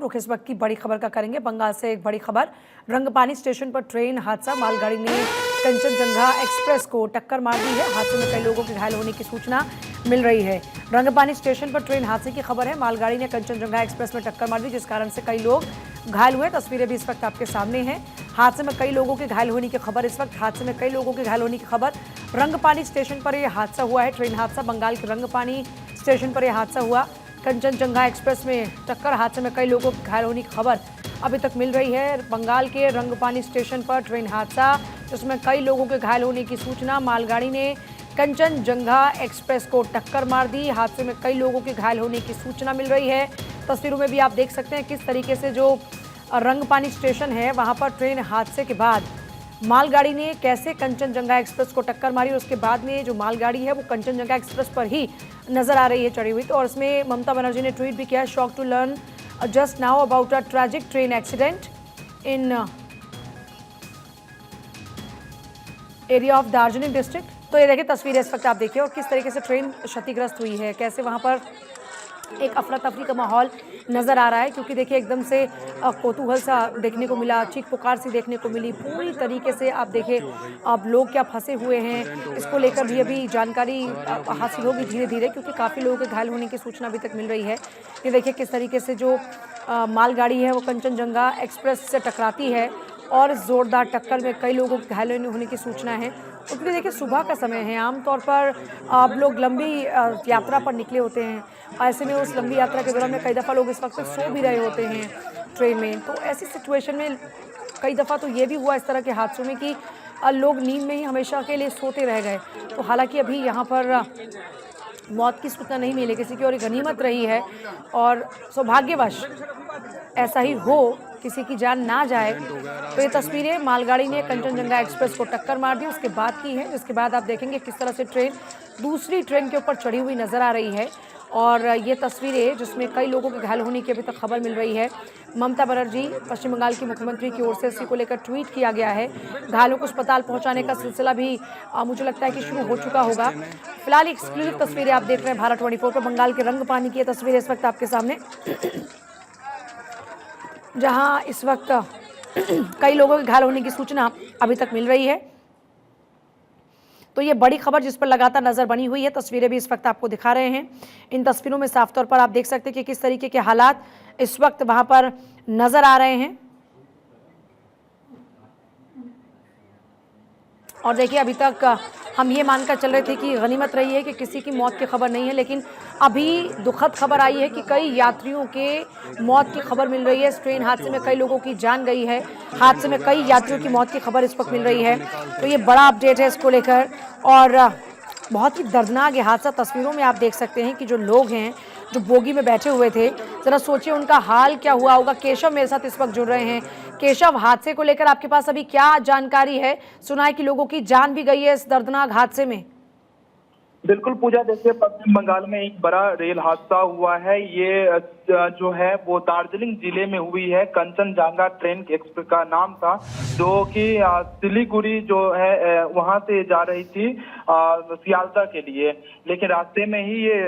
तरफ रुख इस वक्त की बड़ी खबर का करेंगे। बंगाल से एक बड़ी खबर, रंगपानी स्टेशन पर ट्रेन हादसा, मालगाड़ी ने कंचनजंगा एक्सप्रेस को टक्कर मार दी है। हादसे में कई लोगों के घायल होने की सूचना मिल रही है। रंगपानी स्टेशन पर ट्रेन हादसे की खबर है। मालगाड़ी ने कंचनजंगा एक्सप्रेस में टक्कर मार दी, जिस कारण से कई लोग घायल हुए। तस्वीरें भी इस वक्त आपके सामने हैं। हादसे में कई लोगों के घायल होने की खबर इस वक्त हादसे में कई लोगों के घायल होने की खबर रंगपानी स्टेशन पर यह हादसा हुआ है। ट्रेन हादसा बंगाल के रंगपानी स्टेशन पर यह हादसा हुआ। कंचनजंगा एक्सप्रेस में टक्कर, हादसे में कई लोगों के घायल होने की खबर अभी तक मिल रही है। बंगाल के रंगपानी स्टेशन पर ट्रेन हादसा, जिसमें कई लोगों के घायल होने की सूचना। मालगाड़ी ने कंचनजंगा एक्सप्रेस को टक्कर मार दी। हादसे में कई लोगों के घायल होने की सूचना मिल रही है। तस्वीरों में भी आप देख सकते हैं किस तरीके से जो रंगपानी स्टेशन है वहां पर ट्रेन हादसे के बाद मालगाड़ी ने कैसे कंचनजंगा एक्सप्रेस को टक्कर मारी, और उसके बाद में जो मालगाड़ी है वो कंचनजंगा एक्सप्रेस पर ही नजर आ रही है चढ़ी हुई। तो और इसमें ममता बनर्जी ने ट्वीट भी किया, shock to learn just now about a tragic train accident in area of Darjeeling district. तो ये देखिए तस्वीरें इस वक्त आप देखिए और किस तरीके से ट्रेन क्षतिग्रस्त हुई है, कैसे वहां पर एक अफरा तफरी का माहौल नज़र आ रहा है। क्योंकि देखिए एकदम से कौतूहल सा देखने को मिला, चीख पुकार सी देखने को मिली। पूरी तरीके से आप देखिए अब लोग क्या फंसे हुए हैं, इसको लेकर भी अभी जानकारी हासिल होगी धीरे धीरे, क्योंकि काफ़ी लोगों के घायल होने की सूचना अभी तक मिल रही है। ये देखिए किस तरीके से जो मालगाड़ी है वो कंचनजंगा एक्सप्रेस से टकराती है और ज़ोरदार टक्कर में कई लोगों के घायल होने की सूचना है। क्योंकि देखिए सुबह का समय है, आमतौर पर आप लोग लंबी यात्रा पर निकले होते हैं। ऐसे में उस लंबी यात्रा के दौरान में कई दफ़ा लोग इस वक्त सो भी रहे होते हैं ट्रेन में। तो ऐसी सिचुएशन में कई दफ़ा तो ये भी हुआ इस तरह के हादसों में कि लोग नींद में ही हमेशा के लिए सोते रह गए। तो हालांकि अभी यहाँ पर मौत की सूचना नहीं मिली किसी की, और गनीमत रही है और सौभाग्यवश ऐसा ही हो, किसी की जान ना जाए। तो ये तस्वीरें मालगाड़ी ने कंचनजंगा एक्सप्रेस को टक्कर मार दी उसके बाद की है, जिसके बाद आप देखेंगे किस तरह से ट्रेन दूसरी ट्रेन के ऊपर चढ़ी हुई नजर आ रही है। और ये तस्वीरें जिसमें कई लोगों के घायल होने की अभी तक खबर मिल रही है। ममता बनर्जी पश्चिम बंगाल की मुख्यमंत्री की ओर से इसी को लेकर ट्वीट किया गया है। घायलों को अस्पताल पहुंचाने का सिलसिला भी मुझे लगता है कि शुरू हो चुका होगा। फिलहाल एक्सक्लूसिव तस्वीरें आप देख रहे हैं भारत 24 पर। बंगाल के रंगपानी की तस्वीरें इस वक्त आपके सामने, जहां इस वक्त कई लोगों के घायल होने की सूचना अभी तक मिल रही है। तो ये बड़ी खबर जिस पर लगातार नजर बनी हुई है, तस्वीरें भी इस वक्त आपको दिखा रहे हैं। इन तस्वीरों में साफ तौर पर आप देख सकते हैं कि किस तरीके के हालात इस वक्त वहां पर नजर आ रहे हैं। और देखिए अभी तक हम ये मानकर चल रहे थे कि गनीमत रही है कि किसी की मौत की खबर नहीं है, लेकिन अभी दुखद खबर आई है कि कई यात्रियों के मौत की खबर मिल रही है। इस ट्रेन हादसे में कई लोगों की जान गई है, हादसे में कई यात्रियों की मौत की खबर इस वक्त मिल रही है। तो ये बड़ा अपडेट है इसको लेकर, और बहुत ही दर्दनाक ये हादसा। तस्वीरों में आप देख सकते हैं कि जो लोग हैं जो बोगी में बैठे हुए थे, जरा सोचिए उनका हाल क्या हुआ होगा। केशव मेरे साथ इस वक्त जुड़ रहे हैं। केशव, हादसे को लेकर आपके पास अभी क्या जानकारी है? सुना है कि लोगों की जान भी गई है इस दर्दनाक हादसे में। बिल्कुल पूजा, देखिए पश्चिम बंगाल में एक बड़ा रेल हादसा हुआ है। ये जो है वो दार्जिलिंग जिले में हुई है। कंचनजंगा ट्रेन एक्सप्रेस का नाम था, जो कि सिलीगुड़ी जो है वहां से जा रही थी सियालदह के लिए, लेकिन रास्ते में ही ये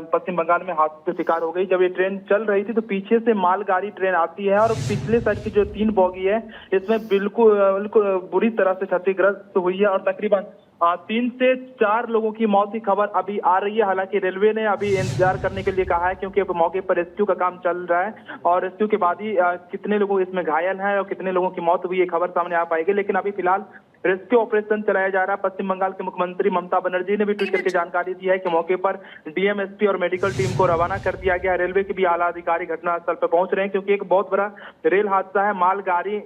पश्चिम बंगाल में हादसे का शिकार हो गई। जब ये ट्रेन चल रही थी तो पीछे से मालगाड़ी ट्रेन आती है और पिछले साइड की जो 3 बोगी है इसमें बिल्कुल बुरी तरह से क्षतिग्रस्त हुई है और तकरीबन 3 से 4 लोगों की मौत की खबर अभी आ रही है। हालांकि रेलवे ने अभी इंतजार करने के लिए कहा है, क्योंकि मौके पर रेस्क्यू का काम चल रहा है और रेस्क्यू के बाद ही कितने लोग इसमें घायल हैं और कितने लोगों की मौत हुई ये खबर सामने आ पाएगी। लेकिन अभी फिलहाल रेस्क्यू ऑपरेशन चलाया जा रहा है। पश्चिम बंगाल के मुख्यमंत्री ममता बनर्जी ने भी ट्वीट करके जानकारी दी है कि मौके पर डीएम, एसपी और मेडिकल टीम को रवाना कर दिया गया है। रेलवे के भी आला अधिकारी घटनास्थल पर पहुंच रहे हैं, क्योंकि एक बहुत बड़ा रेल हादसा है। मालगाड़ी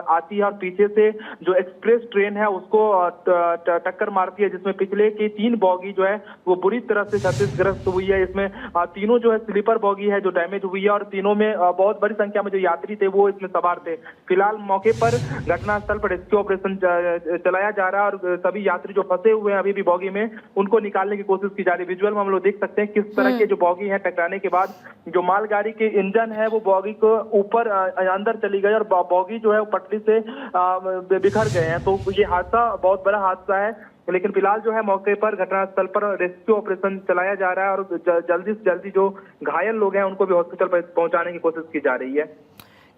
आती है और पीछे से जो एक्सप्रेस ट्रेन है उसको टक्कर मारती है, जिसमें पिछले की 3 बोगी जो है वो बुरी तरह से क्षतिग्रस्त हुई है। इसमें तीनों जो है स्लीपर बोगी है जो डैमेज हुई है, और तीनों में बहुत बड़ी संख्या में जो यात्री थे वो इसमें सवार थे। फिलहाल मौके पर घटनास्थल पर रेस्क्यू ऑपरेशन चलाया जा रहा है और सभी यात्री जो फंसे हुए हैं अभी भी बोगी में उनको निकालने की कोशिश की जा रही है। विजुअल में हम लोग देख सकते हैं किस तरह के जो बोगी है टकराने के बाद जो मालगाड़ी के इंजन है वो बोगी को ऊपर अंदर चली गई और बोगी जो है पटरी से बिखर गए हैं। तो ये हादसा बहुत बड़ा हादसा है लेकिन फिलहाल जो है मौके पर घटनास्थल पर रेस्क्यू ऑपरेशन चलाया जा रहा है और जल्दी से जल्दी जो घायल लोग हैं उनको भी हॉस्पिटल पर पहुंचाने की कोशिश की जा रही है।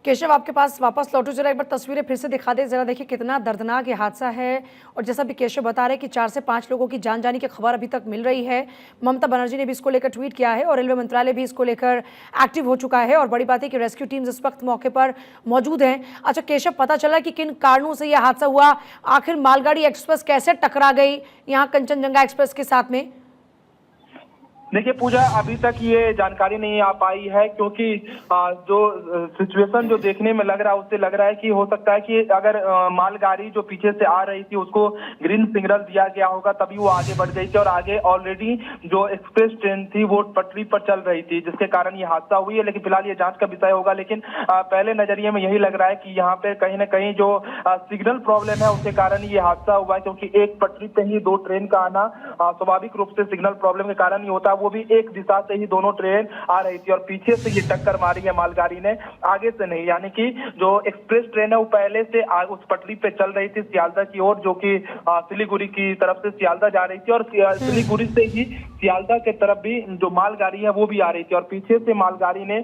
केशव, आपके पास वापस लौटो, जरा एक बार तस्वीरें फिर से दिखा दे जरा, देखिए कितना दर्दनाक ये हादसा है। और जैसा भी केशव बता रहे कि 4 से 5 लोगों की जान जाने की खबर अभी तक मिल रही है। ममता बनर्जी ने भी इसको लेकर ट्वीट किया है और रेलवे मंत्रालय भी इसको लेकर एक्टिव हो चुका है। और बड़ी बात है कि रेस्क्यू टीम्स इस वक्त मौके पर मौजूद हैं। अच्छा केशव, पता चला कि किन कारणों से यह हादसा हुआ? आखिर मालगाड़ी एक्सप्रेस कैसे टकरा गई यहाँ कंचनजंगा एक्सप्रेस के साथ में? देखिए पूजा, अभी तक ये जानकारी नहीं आ पाई है क्योंकि जो सिचुएशन जो देखने में लग रहा है उससे लग रहा है कि हो सकता है कि अगर मालगाड़ी जो पीछे से आ रही थी उसको ग्रीन सिग्नल दिया गया होगा तभी वो आगे बढ़ गई थी और आगे ऑलरेडी जो एक्सप्रेस ट्रेन थी वो पटरी पर चल रही थी जिसके कारण ये हादसा हुई है। लेकिन फिलहाल ये जांच का विषय होगा। लेकिन पहले नजरिए में यही लग रहा है कि यहाँ पे कहीं ना कहीं जो सिग्नल प्रॉब्लम है उसके कारण ये हादसा हुआ है, क्योंकि एक पटरी पे ही 2 ट्रेन का आना स्वाभाविक रूप से सिग्नल प्रॉब्लम के कारण ही होता है। वो भी एक दिशा से ही दोनों ट्रेन आ रही थी और पीछे से ये टक्कर मारी है मालगाड़ी ने, आगे से नहीं। यानी कि जो एक्सप्रेस ट्रेन है वो पहले से उस पटरी पे चल रही थी सियालदह की ओर, जो कि सिलीगुड़ी की तरफ से सियालदह जा रही थी और सिलीगुड़ी से ही सियालदह के तरफ भी जो मालगाड़ी है वो भी आ रही थी। और पीछे से मालगाड़ी ने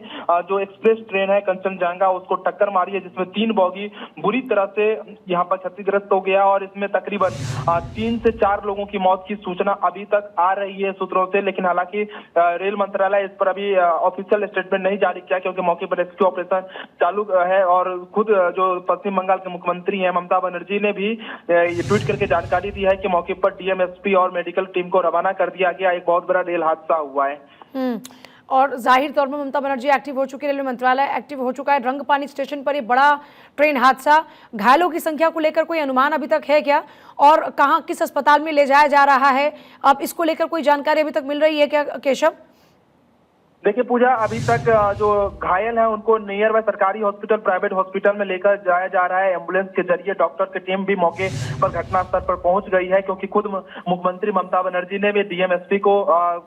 जो एक्सप्रेस ट्रेन है कंचनजंगा उसको टक्कर मारी है, जिसमें 3 बोगी बुरी तरह से यहाँ पर क्षतिग्रस्त हो गया और इसमें तकरीबन 3 से 4 लोगों की मौत की सूचना अभी तक आ रही है सूत्रों से। लेकिन हालांकि रेल मंत्रालय इस पर अभी ऑफिशियल स्टेटमेंट नहीं जारी किया क्योंकि मौके पर रेस्क्यू ऑपरेशन चालू है। और खुद जो पश्चिम बंगाल के मुख्यमंत्री हैं ममता बनर्जी ने भी ये ट्वीट करके जानकारी दी है कि मौके पर डीएमएसपी और मेडिकल टीम को रवाना कर दिया गया। एक बहुत बड़ा रेल हादसा हुआ है। और जाहिर तौर पर ममता बनर्जी एक्टिव हो चुकी है, रेलवे मंत्रालय एक्टिव हो चुका है। रंगपानी स्टेशन पर ये बड़ा ट्रेन हादसा, घायलों की संख्या को लेकर कोई अनुमान अभी तक है क्या? और कहाँ किस अस्पताल में ले जाया जा रहा है? अब इसको लेकर कोई जानकारी अभी तक मिल रही है क्या केशव? देखिए पूजा, अभी तक जो घायल हैं उनको नियर बाय सरकारी हॉस्पिटल, प्राइवेट हॉस्पिटल में लेकर जाया जा रहा है एम्बुलेंस के जरिए। डॉक्टर की टीम भी मौके पर घटनास्थल पर पहुंच गई है क्योंकि खुद मुख्यमंत्री ममता बनर्जी ने भी डीएमएसपी को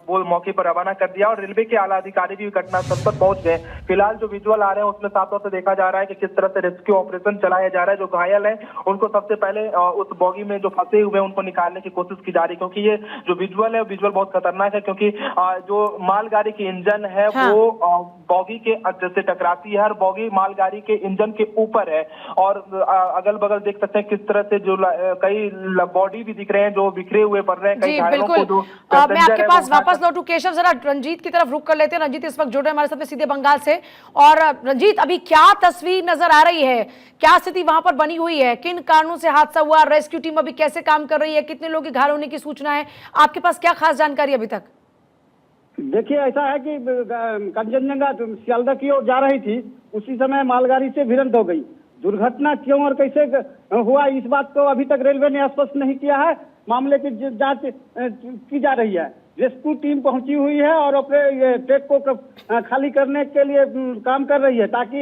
वो मौके पर रवाना कर दिया और रेलवे के आला अधिकारी भी घटनास्थल पर पहुंच गए। फिलहाल जो विजुअल आ रहे हैं उसमें साफ तौर से देखा जा रहा है कि किस तरह से रेस्क्यू ऑपरेशन चलाया जा रहा है। जो घायल है उनको सबसे पहले उस बोगी में जो फंसे हुए उनको निकालने की कोशिश की जा रही है, क्योंकि ये जो विजुअल है विजुअल बहुत खतरनाक है। क्योंकि जो मालगाड़ी की इंजन है वो बॉगी के जैसे टकराती है और बॉगी मालगाड़ी के इंजन के ऊपर है और अगल बगल देख सकते हैं किस तरह से जो कई बॉडी भी दिख रहे हैं जो बिखरे हुए पड़ रहे हैं। कई घायलों को जो मैं आपके पास वापस लौटूं केशव, जरा रंजीत की तरफ रुक कर लेते हैं। रंजीत इस वक्त जुड़ रहे हैं हमारे साथ सीधे बंगाल से। और रंजीत, अभी क्या तस्वीर नजर आ रही है, क्या स्थिति वहां पर बनी हुई है, किन कारणों से हादसा हुआ, रेस्क्यू टीम अभी कैसे काम कर रही है, कितने लोग घायल होने की सूचना है, आपके पास क्या खास जानकारी अभी तक? देखिए ऐसा है कि कंचनजंगा सियालदह की ओर जा रही थी, उसी समय मालगाड़ी से भिड़ंत हो गई। दुर्घटना क्यों और कैसे हुआ इस बात को अभी तक रेलवे ने स्पष्ट नहीं किया है। मामले की जांच की जा रही है। रेस्क्यू टीम पहुंची हुई है और अपने ट्रैक को खाली करने के लिए काम कर रही है ताकि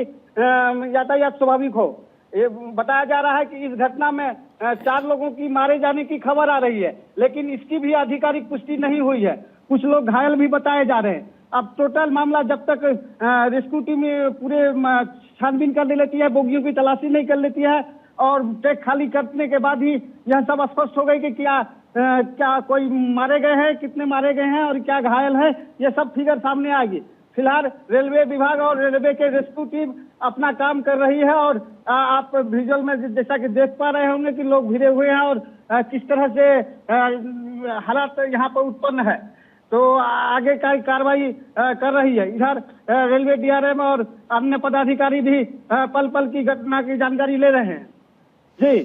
यातायात स्वाभाविक हो। ये बताया जा रहा है कि इस घटना में 4 लोगों की मारे जाने की खबर आ रही है, लेकिन इसकी भी आधिकारिक पुष्टि नहीं हुई है। कुछ लोग घायल भी बताए जा रहे हैं। अब टोटल मामला जब तक रेस्क्यू टीम पूरे छानबीन कर लेती है, बोगियों की तलाशी नहीं कर लेती है और ट्रैक खाली करने के बाद ही यह सब स्पष्ट हो गई कि क्या कोई मारे गए हैं, कितने मारे गए हैं और क्या घायल है, ये सब फिगर सामने आएगी। फिलहाल रेलवे विभाग और रेलवे के रेस्क्यू टीम अपना काम कर रही है और आप विजुअल में जैसा कि देख पा रहे होंगे कि लोग भिड़े हुए हैं और किस तरह से हालात यहाँ पर उत्पन्न है। तो आगे का कार्रवाई कर रही है। इधर रेलवे डीआरएम और अन्य पदाधिकारी भी पल पल की घटना की जानकारी ले रहे हैं। जी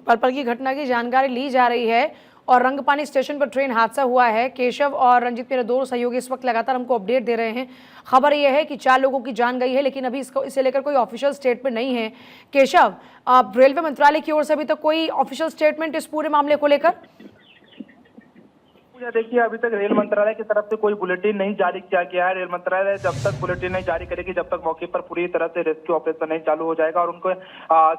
पल पल की घटना की जानकारी ली जा रही है और रंगपानी स्टेशन पर ट्रेन हादसा हुआ है। केशव और रंजीत, मेरे 2 सहयोगी इस वक्त लगातार हमको अपडेट दे रहे हैं। खबर यह है कि 4 लोगों की जान गई है, लेकिन अभी इसे लेकर कोई ऑफिशियल स्टेटमेंट नहीं है। केशव, रेलवे मंत्रालय की ओर से अभी तक कोई ऑफिशियल स्टेटमेंट इस पूरे मामले को लेकर? पूजा देखिए, अभी तक रेल मंत्रालय की तरफ से कोई बुलेटिन नहीं जारी किया गया है। रेल मंत्रालय जब तक बुलेटिन नहीं जारी करेगी, जब तक मौके पर पूरी तरह से रेस्क्यू ऑपरेशन नहीं चालू हो जाएगा और उनको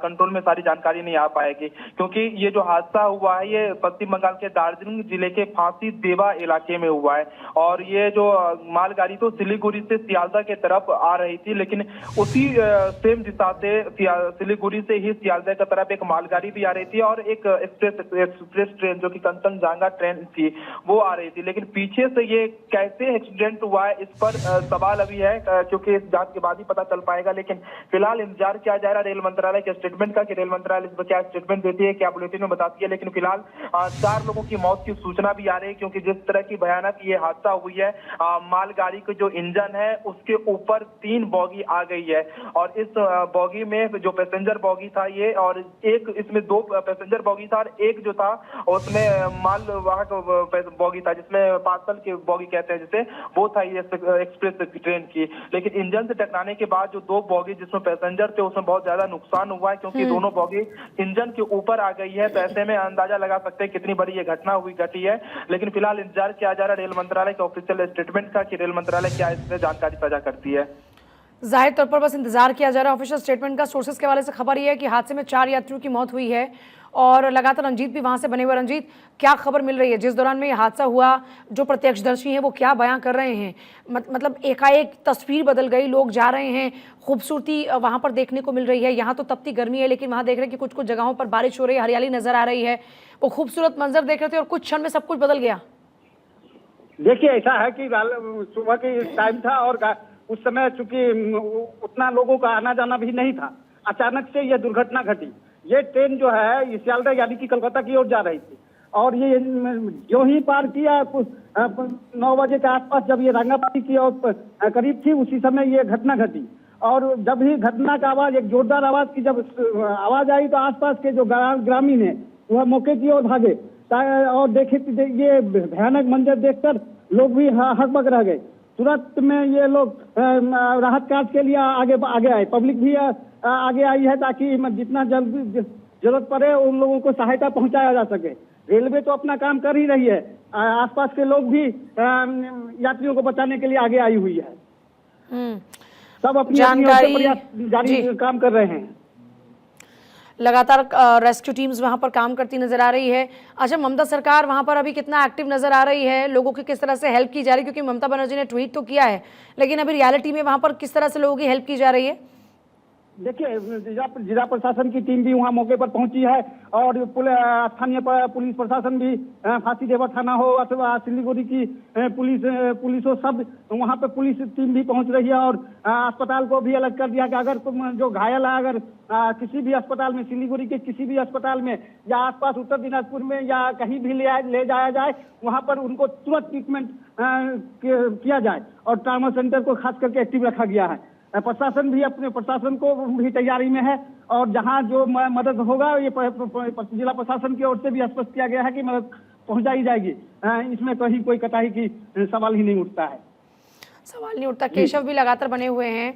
कंट्रोल में सारी जानकारी नहीं आ पाएगी। क्योंकि ये जो हादसा हुआ है, ये पश्चिम बंगाल के दार्जिलिंग जिले के फांसी देवा इलाके में हुआ है और ये जो मालगाड़ी तो सिलीगुड़ी से सियालदह की तरफ आ रही थी, लेकिन उसी सेम दिशा से सिलीगुड़ी से ही सियालदह की तरफ एक मालगाड़ी भी आ रही थी और एक एक्सप्रेस ट्रेन जो कि कंचनजंगा ट्रेन थी वो आ रही थी। लेकिन पीछे से ये कैसे एक्सीडेंट हुआ है, इस पर सवाल अभी है, क्योंकि इस जांच के बाद ही पता चल पाएगा। लेकिन फिलहाल इंतजार किया जा रहा है रेल मंत्रालय के स्टेटमेंट का कि रेल मंत्रालय इस पर क्या स्टेटमेंट देती है, क्या बुलेटिन में बताती है। लेकिन फिलहाल 4 लोगों की मौत की सूचना भी आ रही है, क्योंकि जिस तरह की भयानक ये हादसा हुई है, मालगाड़ी का जो इंजन है उसके ऊपर 3 बॉगी आ गई है और इस बॉगी में जो पैसेंजर बॉगी था ये, और एक इसमें 2 पैसेंजर बॉगी था और एक जो था उसमें मालवाहक बॉगी था, जिसमें पार्सल की बॉगी कहते हैं जिसे, वो था ये एक्सप्रेस ट्रेन की। लेकिन इंजन से टकराने के बाद जो 2 बॉगी जिसमें पैसेंजर थे उसमें बहुत ज्यादा नुकसान हुआ है, क्योंकि दोनों बॉगी इंजन के ऊपर आ गई है। तो ऐसे में अंदाजा लगा सकते हैं कितनी बड़ी ये घटना घटी है। लेकिन फिलहाल इंतजार किया जा रहा है रेल मंत्रालय के ऑफिशियल स्टेटमेंट का कि रेल मंत्रालय क्या इसमें जानकारी साझा करती है। जाहिर तौर पर बस इंतजार किया जा रहा है ऑफिशियल स्टेटमेंट का। सोर्सेज के हवाले से खबर यह है कि हादसे में 4 यात्रियों की मौत हुई है और लगातार रंजीत भी वहां से बने हुए। रंजीत, क्या खबर मिल रही है जिस दौरान में ये हादसा हुआ? जो प्रत्यक्षदर्शी हैं वो क्या बयां कर रहे हैं? मतलब एकाएक तस्वीर बदल गई, लोग जा रहे हैं, खूबसूरती वहां पर देखने को मिल रही है। यहाँ तो तपती गर्मी है, लेकिन वहां देख रहे हैं कि कुछ कुछ जगहों पर बारिश हो रही है, हरियाली नजर आ रही है, वो खूबसूरत मंजर देख रहे थे और कुछ क्षण में सब कुछ बदल गया। देखिए, ऐसा है कि सुबह के टाइम था और उस समय चूंकि उतना लोगों का आना जाना भी नहीं था, अचानक से यह दुर्घटना घटी। ये ट्रेन जो है ये सियालदह यानी कि कलकत्ता की ओर जा रही थी और ये जो ही पार किया 9 बजे के आसपास, जब ये रंगापाटी की ओर करीब थी, उसी समय ये घटना घटी। और जब ही घटना का आवाज, एक जोरदार आवाज की जब आवाज आई तो आसपास के जो ग्रामीण है वह मौके की ओर भागे और देखे ये भयानक मंजर देखकर लोग भी हकबक रह गए। तुरंत में ये लोग राहत कार्य के लिए आगे आए, पब्लिक भी आगे आई है ताकि जितना जल्द जरूरत पड़े उन लोगों को सहायता पहुंचाया जा सके। रेलवे तो अपना काम कर ही रही है, आसपास के लोग भी यात्रियों को बचाने के लिए आगे आई हुई है। सब अपनी प्रयास जारी काम कर रहे हैं। लगातार रेस्क्यू टीम्स वहां पर काम करती नजर आ रही है। अच्छा, ममता सरकार वहां पर अभी कितना एक्टिव नजर आ रही है? लोगों की किस तरह से हेल्प की जा रही है? क्योंकि ममता बनर्जी ने ट्वीट तो किया है, लेकिन अभी रियलिटी में वहां पर किस तरह से लोगों की हेल्प की जा रही है? देखिए, जिला प्रशासन की टीम भी वहां मौके पर पहुंची है और स्थानीय पुलिस प्रशासन भी, फांसी देवा थाना हो अथवा सिलीगुड़ी की पुलिस हो, सब वहां पे पुलिस टीम भी पहुंच रही है। और अस्पताल को भी अलग कर दिया कि अगर जो घायल है, अगर किसी भी अस्पताल में, सिलीगुड़ी के किसी भी अस्पताल में या आसपास उत्तर दिनाजपुर में या कहीं भी ले जाया जाए, वहां पर उनको तुरंत ट्रीटमेंट किया जाए और ट्रामा सेंटर को खास करके एक्टिव रखा गया है। प्रशासन भी अपने प्रशासन को भी तैयारी में है और जहां जो मदद होगा ये जिला प्रशासन की ओर से भी स्पष्ट किया गया है कि मदद पहुंचाई जाएगी। इसमें कहीं कोई कताई की सवाल ही नहीं उठता है। सवाल नहीं उठता। केशव भी लगातार बने हुए हैं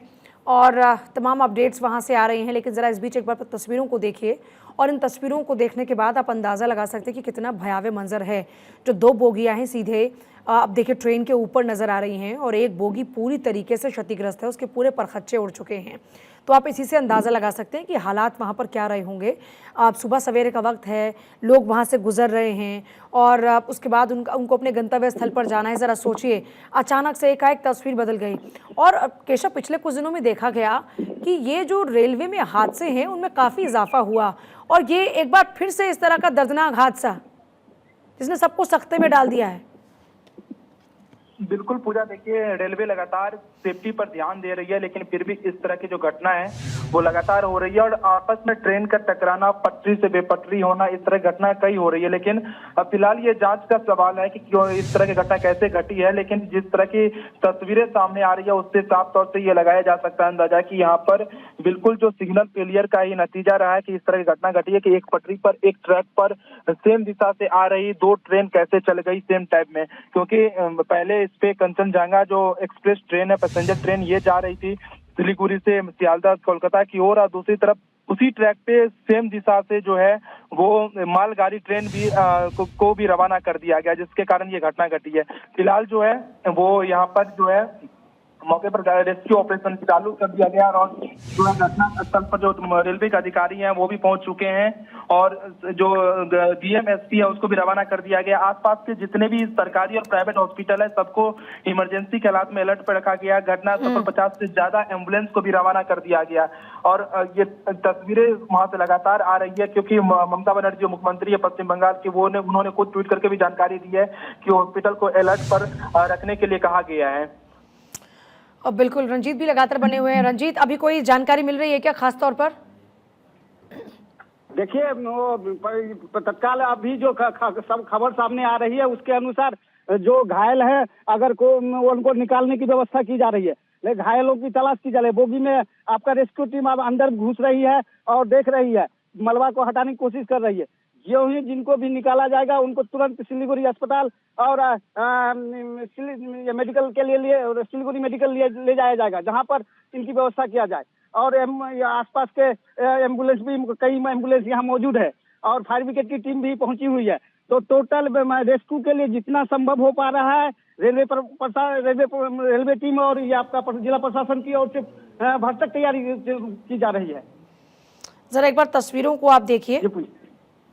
और तमाम अपडेट्स वहां से आ रही हैं, लेकिन ज़रा इस बीच एक बार तस्वीरों को देखिए और इन तस्वीरों को देखने के बाद आप अंदाज़ा लगा सकते हैं कि कितना भयावह मंजर है। जो 2 बोगियां हैं सीधे अब देखिए ट्रेन के ऊपर नज़र आ रही हैं और एक बोगी पूरी तरीके से क्षतिग्रस्त है, उसके पूरे परखच्चे उड़ चुके हैं। तो आप इसी से अंदाज़ा लगा सकते हैं कि हालात वहाँ पर क्या रहे होंगे। अब सुबह सवेरे का वक्त है, लोग वहाँ से गुजर रहे हैं और उसके बाद उनको अपने गंतव्य स्थल पर जाना है। ज़रा सोचिए, अचानक से एकाएक तस्वीर बदल गई। और केशव, पिछले कुछ दिनों में देखा गया कि ये जो रेलवे में हादसे हैं उनमें काफ़ी इजाफा हुआ और ये एक बार फिर से इस तरह का दर्दनाक हादसा जिसने सबको सख्ते में डाल दिया है। बिल्कुल पूजा, देखिए रेलवे लगातार सेफ्टी पर ध्यान दे रही है, लेकिन फिर भी इस तरह की जो घटना है वो लगातार हो रही है और आपस में ट्रेन का टकराना, पटरी से बेपटरी होना, इस तरह घटना कई हो रही है। लेकिन फिलहाल ये जांच का सवाल है कि क्यों इस तरह की घटना कैसे घटी है। लेकिन जिस तरह की तस्वीरें सामने आ रही है उससे साफ तौर से ये लगाया जा सकता है अंदाजा कि यहाँ पर बिल्कुल जो सिग्नल फेलियर का ही नतीजा रहा है कि इस तरह की घटना घटी है कि एक पटरी पर, एक ट्रैक पर सेम दिशा से आ रही 2 ट्रेन कैसे चल गई सेम टाइप में। क्योंकि पहले इस पे कंचनजंगा जो एक्सप्रेस ट्रेन है, पैसेंजर ट्रेन, ये जा रही थी सिलीगुड़ी से सियालदह कोलकाता की ओर और दूसरी तरफ उसी ट्रैक पे सेम दिशा से जो है वो मालगाड़ी ट्रेन भी को भी रवाना कर दिया गया, जिसके कारण ये घटना घटी है। फिलहाल जो है वो यहाँ पर जो है मौके पर रेस्क्यू ऑपरेशन चालू कर दिया गया और जो है घटना स्थल पर जो रेलवे के अधिकारी हैं वो भी पहुंच चुके हैं और जो डीएमएसपी है उसको भी रवाना कर दिया गया। आसपास के जितने भी सरकारी और प्राइवेट हॉस्पिटल है सबको इमरजेंसी के हालात में अलर्ट पर रखा गया। घटना स्थल पर 50 से ज्यादा एम्बुलेंस को भी रवाना कर दिया गया और ये तस्वीरें वहां से लगातार आ रही है क्योंकि ममता बनर्जी जो मुख्यमंत्री है पश्चिम बंगाल की उन्होंने खुद ट्वीट करके भी जानकारी दी है कि हॉस्पिटल को अलर्ट पर रखने के लिए कहा गया है। अब बिल्कुल रंजीत भी लगातार बने हुए हैं। रंजीत, अभी कोई जानकारी मिल रही है क्या खास तौर पर? देखिए वो तत्काल अभी जो सब खबर सामने आ रही है उसके अनुसार जो घायल है अगर को उनको निकालने की व्यवस्था की जा रही है, लेकिन घायलों की तलाश की जा रही है। बोगी में आपका रेस्क्यू टीम अब अंदर घुस रही है और देख रही है, मलबा को हटाने की कोशिश कर रही है। जो ही जिनको भी निकाला जाएगा उनको तुरंत सिलीगुड़ी अस्पताल और मेडिकल के लिए सिलीगुड़ी मेडिकल ले जाया जाएगा, जहां पर इनकी व्यवस्था किया जाए। और आसपास के एम्बुलेंस भी कई एम्बुलेंस यहाँ मौजूद है और फायर ब्रिगेड की टीम भी पहुंची हुई है। तो टोटल रेस्क्यू के लिए जितना संभव हो पा रहा है रेलवे टीम और ये आपका जिला प्रशासन की ओर से भरसक तैयारी की जा रही है। जरा एक बार तस्वीरों को आप देखिए,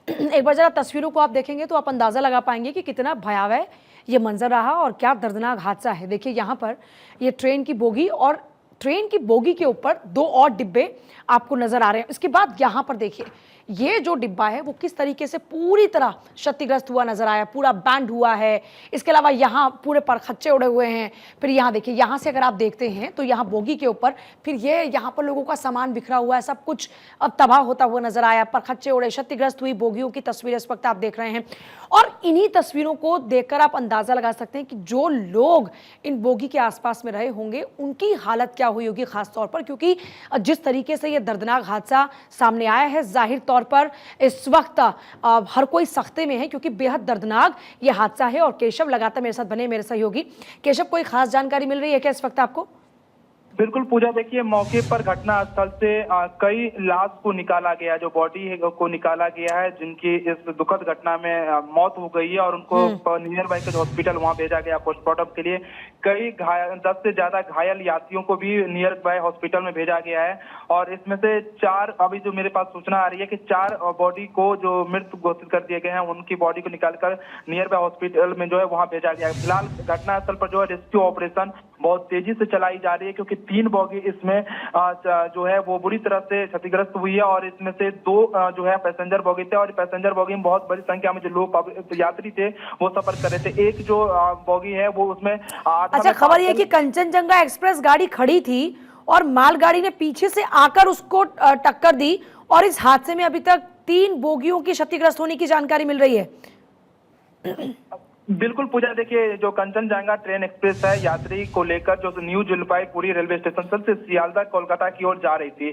एक बार जरा तस्वीरों को आप देखेंगे तो आप अंदाजा लगा पाएंगे कि कितना भयावह ये मंजर रहा और क्या दर्दनाक हादसा है। देखिए यहाँ पर ये ट्रेन की बोगी और ट्रेन की बोगी के ऊपर 2 और डिब्बे आपको नजर आ रहे हैं। इसके बाद यहाँ पर देखिए ये जो डिब्बा है वो किस तरीके से पूरी तरह क्षतिग्रस्त हुआ नजर आया, पूरा बैंड हुआ है। इसके अलावा यहाँ पूरे परखच्चे उड़े हुए हैं। फिर यहाँ देखिए, यहाँ से अगर आप देखते हैं तो यहाँ बोगी के ऊपर फिर ये यहाँ पर लोगों का सामान बिखरा हुआ है, सब कुछ अब तबाह होता हुआ नजर आया। परखच्चे उड़े, क्षतिग्रस्त हुई बोगियों की तस्वीरें इस वक्त आप देख रहे हैं और इन्हीं तस्वीरों को देखकर आप अंदाजा लगा सकते हैं कि जो लोग इन बोगी के आसपास में रहे होंगे उनकी हालत क्या हुई होगी, खासतौर पर क्योंकि जिस तरीके से ये दर्दनाक हादसा सामने आया है, जाहिर तौर पर इस वक्त हर कोई सख्ते में है क्योंकि बेहद दर्दनाक ये हादसा है। और केशव लगातार मेरे साथ बने, मेरे सहयोगी। केशव, कोई खास जानकारी मिल रही है क्या इस वक्त आपको? बिल्कुल पूजा, देखिए मौके पर घटना स्थल से कई लाश को निकाला गया, जो बॉडी है को निकाला गया है जिनकी इस दुखद घटना में मौत हो गई है और उनको नियर बाई के हॉस्पिटल वहां भेजा गया पोस्टमार्टम के लिए। कई 10 से ज्यादा घायल यात्रियों को भी नियर बाय हॉस्पिटल में भेजा गया है और इसमें से 4, अभी जो मेरे पास सूचना आ रही है कि 4 बॉडी को जो मृत घोषित कर दिए गए हैं उनकी बॉडी को निकालकर नियर बाय हॉस्पिटल में जो है वहां भेजा गया है। फिलहाल घटनास्थल पर जो है रेस्क्यू ऑपरेशन बहुत तेजी से चलाई जा रही है क्योंकि 3 बॉगी इसमें जो है वो बुरी तरह से क्षतिग्रस्त हुई है और इसमें से 2 जो है पैसेंजर बॉगी थे और पैसेंजर बॉगी में बहुत बड़ी संख्या में जो लोग यात्री थे वो सफर कर रहे थे। एक जो बॉगी है वो उसमें अच्छा, खबर ये कि कंचनजंगा एक्सप्रेस गाड़ी खड़ी थी और मालगाड़ी ने पीछे से आकर उसको टक्कर दी और इस हादसे में अभी तक 3 बोगियों की क्षतिग्रस्त होने की जानकारी मिल रही है। बिल्कुल पूजा, देखिए जो कंचनजंगा ट्रेन एक्सप्रेस है यात्री को लेकर जो न्यू जलपाईगुड़ी रेलवे स्टेशन से सियालदह कोलकाता की ओर जा रही थी,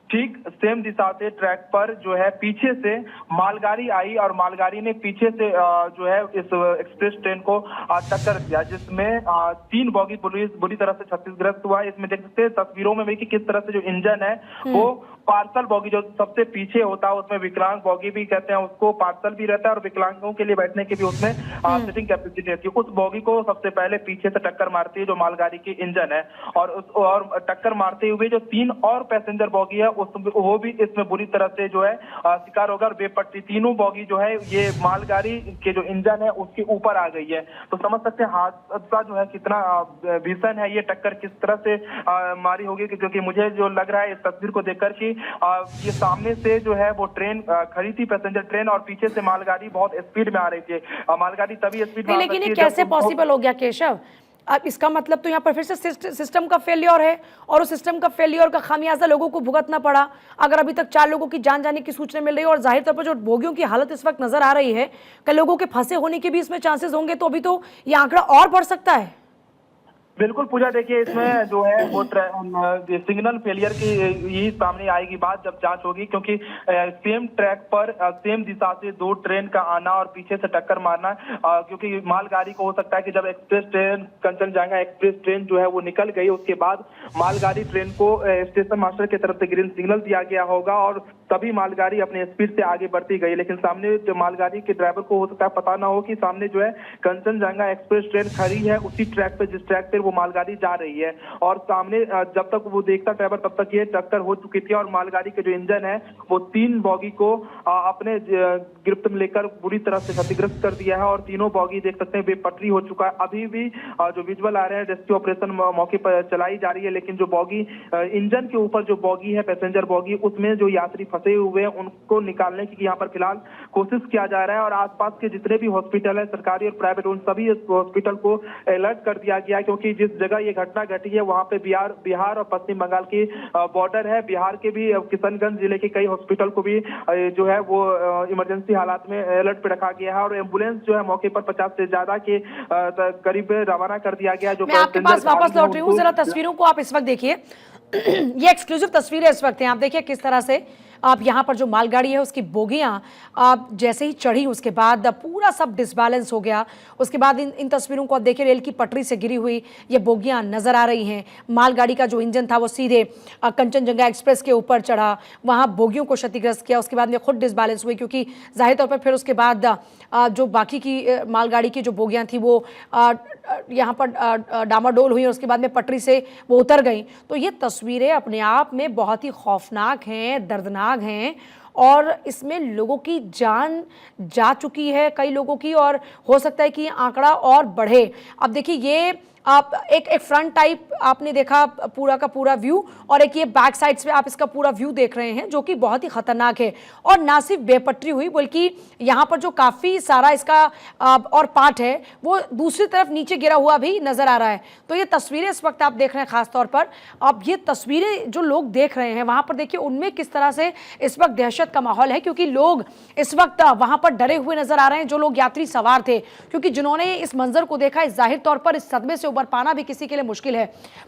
ठीक सेम दिशा से ट्रैक पर जो है पीछे से मालगाड़ी आई और मालगाड़ी ने पीछे से जो है इस एक्सप्रेस ट्रेन को टक्कर दिया जिसमें 3 बॉगी बुरी तरह से क्षतिग्रस्त हुआ। इसमें देख सकते हैं तस्वीरों में भी कि किस तरह से जो इंजन है वो पार्सल बॉगी जो सबसे पीछे होता है उसमें विकलांग बॉगी भी कहते हैं उसको, पार्सल भी रहता है और विकलांगों के लिए बैठने की भी उसमें सीटिंग कैपेसिटी रहती है। उस बॉगी को सबसे पहले पीछे से टक्कर मारती है जो मालगाड़ी की इंजन है और टक्कर मारते हुए जो 3 और पैसेंजर बॉगी है वो भी इसमें बुरी तरह से जो है शिकार होगा और बेपट्टी 3 बॉगी जो है ये मालगाड़ी के जो इंजन है उसके ऊपर आ गई है। तो समझ सकते हैं हादसा जो है कितना भीषण है, ये टक्कर किस तरह से मारी होगी क्योंकि मुझे जो लग रहा है इस तस्वीर को देखकर कि ये सामने से जो है वो ट्रेन खड़ी थी, पैसेंजर ट्रेन, और पीछे से मालगाड़ी बहुत स्पीड में आ रही थी। मालगाड़ी तभी स्पीड में, लेकिन ये कैसे पॉसिबल हो गया केशव? अब इसका मतलब तो यहाँ पर फिर से सिस्टम का फेलियर है और उस सिस्टम का फेलियर का खामियाजा लोगों को भुगतना पड़ा। अगर अभी तक 4 लोगों की जान जाने की सूचना मिल रही है और जाहिर तौर पर जो बोगियों की हालत इस वक्त नजर आ रही है, कई लोगों के फंसे होने के भी इसमें चांसेस होंगे, तो अभी तो ये आंकड़ा और बढ़ सकता है। बिल्कुल पूजा, देखिए इसमें जो है वो सिग्नल फेलियर की यही सामने आएगी बात जब जांच होगी, क्योंकि सेम ट्रैक पर सेम दिशा से दो ट्रेन का आना और पीछे से टक्कर मारना, क्योंकि मालगाड़ी को हो सकता है कि जब express train Kanchenjunga express train जो है वो निकल गई, उसके बाद मालगाड़ी ट्रेन को स्टेशन मास्टर की तरफ से ग्रीन सिग्नल दिया गया होगा और तभी मालगाड़ी अपने स्पीड से आगे बढ़ती गई। लेकिन सामने जो मालगाड़ी के ड्राइवर को हो सकता है पता ना हो कि सामने जो है कंचनजंगा एक्सप्रेस ट्रेन खड़ी है उसी ट्रैक पे जिस ट्रैक पे वो मालगाड़ी जा रही है, और सामने जब तक वो देखता ड्राइवर तब तक ये टक्कर हो चुकी थी और मालगाड़ी के जो इंजन है वो 3 बॉगी को अपने गिरफ्त में लेकर बुरी तरह से क्षतिग्रस्त कर दिया है और तीनों बॉगी देख सकते हैं बेपटरी हो चुका है। अभी भी जो विजुअल आ रहे हैं रेस्क्यू ऑपरेशन मौके पर चलाई जा रही है, लेकिन जो बॉगी इंजन के ऊपर जो बॉगी है पैसेंजर बॉगी, उसमें जो यात्री फंसे हुए हैं उनको निकालने की यहाँ पर फिलहाल कोशिश किया जा रहा है और आसपास के जितने भी हॉस्पिटल है सरकारी और प्राइवेट उन सभी हॉस्पिटल को अलर्ट कर दिया गया, क्योंकि जिस जगह ये घटना घटी है वहां पे बिहार और पश्चिम बंगाल की बॉर्डर है। बिहार के भी किशनगंज जिले के कई हॉस्पिटल को भी जो है वो इमरजेंसी हालात में अलर्ट पे रखा गया है और एम्बुलेंस जो है मौके पर 50 से ज्यादा के करीब रवाना कर दिया गया। जो मैं आपके पास वापस लौट रही हूँ, जरा तस्वीरों को आप इस वक्त देखिए। ये एक्सक्लूसिव तस्वीरें इस वक्त हैं, आप देखिए किस तरह से आप यहाँ पर जो मालगाड़ी है उसकी बोगियां आप जैसे ही चढ़ी उसके बाद पूरा सब डिसबैलेंस हो गया। उसके बाद इन तस्वीरों को आप देखिए, रेल की पटरी से गिरी हुई ये बोगियां नजर आ रही हैं। मालगाड़ी का जो इंजन था वो सीधे कंचनजंगा एक्सप्रेस के ऊपर चढ़ा, वहाँ बोगियों को क्षतिग्रस्त किया। उसके बाद में खुद डिसबैलेंस हुई, क्योंकि जाहिर तौर पर फिर उसके बाद जो बाकी की मालगाड़ी की जो बोगियां थी वो यहाँ पर डामाडोल हुई और उसके बाद में पटरी से वो उतर गई। तो ये तस्वीरें अपने आप में बहुत ही खौफनाक हैं, दर्दनाक हैं और इसमें लोगों की जान जा चुकी है कई लोगों की, और हो सकता है कि ये आंकड़ा और बढ़े। अब देखिए ये आप एक फ्रंट टाइप आपने देखा पूरा का पूरा व्यू, और एक ये बैक साइड से आप इसका पूरा व्यू देख रहे हैं जो कि बहुत ही खतरनाक है। और ना सिर्फ बेपटरी हुई बल्कि यहाँ पर जो काफ़ी सारा इसका और पार्ट है वो दूसरी तरफ नीचे गिरा हुआ भी नजर आ रहा है। तो ये तस्वीरें इस वक्त आप देख रहे हैं, खासतौर पर अब ये तस्वीरें जो लोग देख रहे हैं वहाँ पर देखिए उनमें किस तरह से इस वक्त दहशत का माहौल है, क्योंकि लोग इस वक्त वहाँ पर डरे हुए नजर आ रहे हैं जो लोग यात्री सवार थे, क्योंकि जिन्होंने इस मंजर को देखा इस जाहिर तौर पर इस सदमे से पाना भी किसी के लिए मुश्किल है।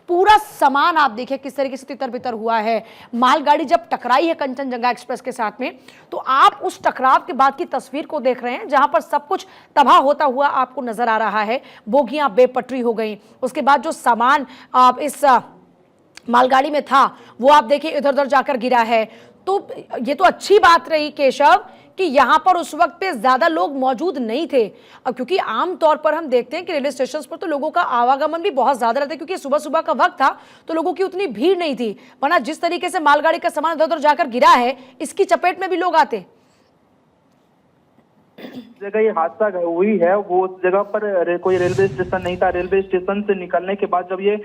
पूरा सामान आप देखिए किस तरीके से तितर बितर हुआ है। मालगाड़ी जब टकराई है कंचनजंगा एक्सप्रेस के साथ में, तो आप उस टकराव के बाद की तस्वीर को देख रहे हैं जहां पर सब कुछ तबाह होता हुआ आपको नजर आ रहा है। बोगियां बेपटरी हो गई, उसके बाद जो सामान इस मालगाड़ी में था वो आप देखिए इधर उधर जाकर गिरा है। तो ये तो अच्छी बात रही केशव कि यहाँ पर उस वक्त पे ज्यादा लोग मौजूद नहीं थे, अब क्योंकि आमतौर पर हम देखते हैं कि रेलवे स्टेशन पर तो लोगों का आवागमन भी बहुत ज्यादा रहता है, क्योंकि सुबह सुबह का वक्त था तो लोगों की उतनी भीड़ नहीं थी, वरना जिस तरीके से मालगाड़ी का सामान इधर उधर जाकर गिरा है इसकी चपेट में भी लोग आते। जगह ये हादसा हुई है वो उस जगह पर कोई रेलवे स्टेशन नहीं था। रेलवे स्टेशन से निकलने के बाद जब ये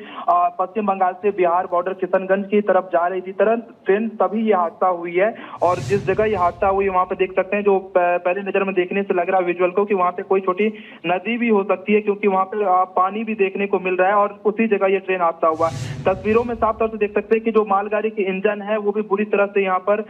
पश्चिम बंगाल से बिहार बॉर्डर किशनगंज की तरफ जा रही थी ट्रेन, तभी ये हादसा हुई है। और जिस जगह ये हादसा हुई वहां पे देख सकते हैं, जो पहले नजर में देखने से लग रहा है विजुअल को कि वहां पे कोई छोटी नदी भी हो सकती है, क्योंकि वहां पे पानी भी देखने को मिल रहा है और उसी जगह ये ट्रेन हादसा हुआ। तस्वीरों में साफ तौर से देख सकते हैं कि जो मालगाड़ी की इंजन है वो भी बुरी तरह से यहाँ पर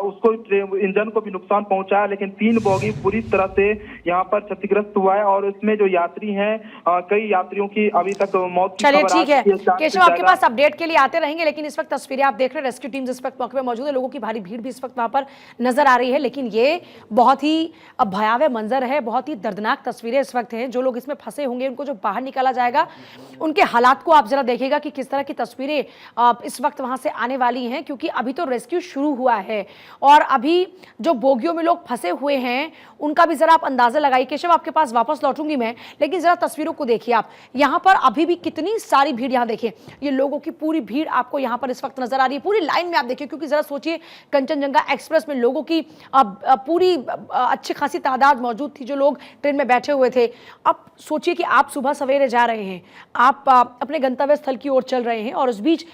उसको इंजन को भी नुकसान पहुंचा है, लेकिन 3 बॉगी पूरी तरह से यहाँ पर क्षतिग्रस्त हुआ है और इसमें जो यात्री हैं कई यात्रियों की अभी तक मौत की चलिए खबर ठीक है केशव, आपके जाएगा। पास अपडेट के लिए आते रहेंगे, लेकिन इस वक्त तस्वीरें आप देख रहे हैं, रेस्क्यू टीम्स इस वक्त मौके पर मौजूद है, लोगों की भारी भीड़ भी इस वक्त वहां पर नजर आ रही है। लेकिन ये बहुत ही भयावह मंजर है, बहुत ही दर्दनाक तस्वीरें इस वक्त हैं। जो लोग इसमें फंसे होंगे उनको जो बाहर निकाला जाएगा उनके हालात को आप जरा देखिएगा कि किस तरह की तस्वीरें इस वक्त वहां से आने वाली हैं, क्योंकि अभी तो रेस्क्यू शुरू हुआ है और अभी जो बोगियों में लोग फंसे हुए हैं उनका भी जरा आप अंदाजा लगाइए। केशव आपके पास वापस लौटूंगी मैं, लेकिन जरा तस्वीरों को देखिए आप, यहाँ पर अभी भी कितनी सारी भीड़, यहाँ देखिए ये लोगों की पूरी भीड़ आपको यहाँ पर इस वक्त नजर आ रही है, पूरी लाइन में आप देखिए, क्योंकि जरा सोचिए कंचनजंगा एक्सप्रेस में लोगों की पूरी अच्छी खासी तादाद मौजूद थी जो लोग ट्रेन में बैठे हुए थे। अब सोचिए कि आप सुबह सवेरे जा रहे हैं, आप अपने गंतव्य स्थल की ओर चल रहे हैं और उस बीच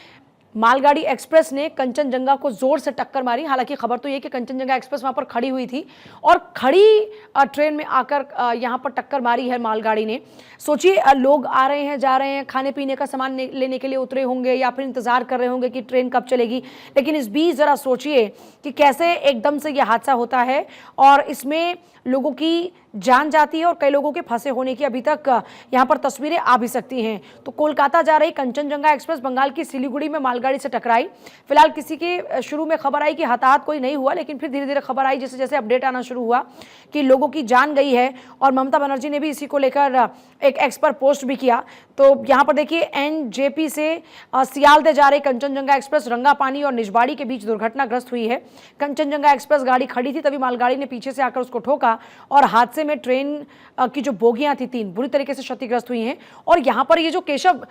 मालगाड़ी एक्सप्रेस ने कंचनजंगा को जोर से टक्कर मारी। हालांकि खबर तो ये कि कंचनजंगा एक्सप्रेस वहां पर खड़ी हुई थी और खड़ी ट्रेन में आकर यहां पर टक्कर मारी है मालगाड़ी ने। सोचिए लोग आ रहे हैं जा रहे हैं, खाने पीने का सामान लेने के लिए उतरे होंगे या फिर इंतजार कर रहे होंगे कि ट्रेन कब चलेगी, लेकिन इस बीच जरा सोचिए कि कैसे एकदम से यह हादसा होता है और इसमें लोगों की जान जाती है और कई लोगों के फंसे होने की अभी तक यहाँ पर तस्वीरें आ भी सकती हैं। तो कोलकाता जा रही कंचनजंगा एक्सप्रेस बंगाल की सिलीगुड़ी में मालगाड़ी से टकराई। फिलहाल किसी की शुरू में खबर आई कि हताहत कोई नहीं हुआ, लेकिन फिर धीरे धीरे खबर आई जैसे जैसे अपडेट आना शुरू हुआ कि लोगों की जान गई है। और ममता बनर्जी ने भी इसी को लेकर एक एक्स पर पोस्ट भी किया। तो यहाँ पर देखिए एनजेपी से सियालदह जा रही कंचनजंगा एक्सप्रेस रंगापानी और निजबाड़ी के बीच दुर्घटनाग्रस्त हुई है। कंचनजंगा एक्सप्रेस गाड़ी खड़ी थी, तभी मालगाड़ी ने पीछे से आकर उसको ठोका और हादसे में ट्रेन की जो बोगियां थी 3 बुरी तरीके से क्षतिग्रस्त हुई हैं। और यहाँ पर ये जो केशव